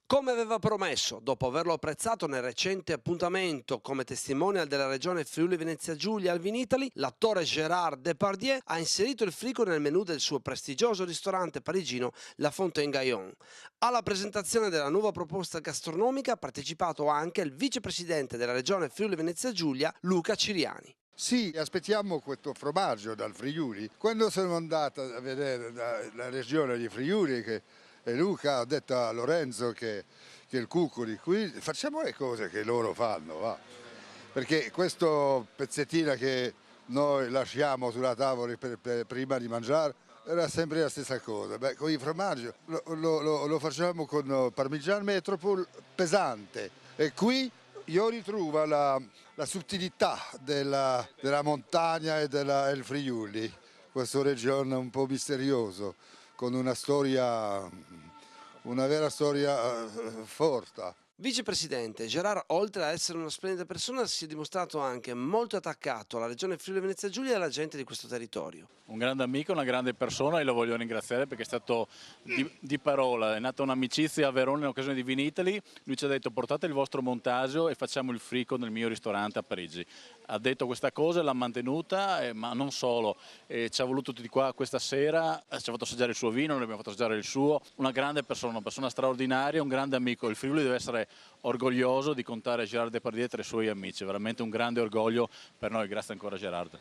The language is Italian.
Come aveva promesso, dopo averlo apprezzato nel recente appuntamento come testimonial della regione Friuli Venezia Giulia al Vinitaly, l'attore Gérard Depardieu ha inserito il frigo nel menù del suo prestigioso ristorante parigino La Fontaine-Gaillon. Alla presentazione della nuova proposta gastronomica ha partecipato anche il vicepresidente della regione Friuli Venezia Giulia, Luca Ciriani. Sì, aspettiamo questo formaggio dal Friuli. Quando sono andato a vedere la regione di Friuli, e Luca ha detto a Lorenzo che il cucoli qui, facciamo le cose che loro fanno, va. Perché questo pezzettino che noi lasciamo sulla tavola prima di mangiare era sempre la stessa cosa. Beh, con il formaggio lo facciamo con parmigiano, ma è troppo pesante. E qui io ritrovo la sottilità della montagna e del Friuli, questa regione un po' misteriosa, con una storia, una vera storia forte. Vicepresidente, Gerard, oltre a essere una splendida persona, si è dimostrato anche molto attaccato alla regione Friuli Venezia Giulia e alla gente di questo territorio. Un grande amico, una grande persona e lo voglio ringraziare perché è stato di parola, è nata un'amicizia a Verona in occasione di Vinitaly, lui ci ha detto portate il vostro montaggio e facciamo il frico nel mio ristorante a Parigi. Ha detto questa cosa, l'ha mantenuta, ma non solo, ci ha voluto tutti qua questa sera, ci ha fatto assaggiare il suo vino, noi abbiamo fatto assaggiare il suo, una grande persona, una persona straordinaria, un grande amico. Il Friuli deve essere orgoglioso di contare Gérard Depardieu tra i suoi amici, veramente un grande orgoglio per noi, grazie ancora Gérard.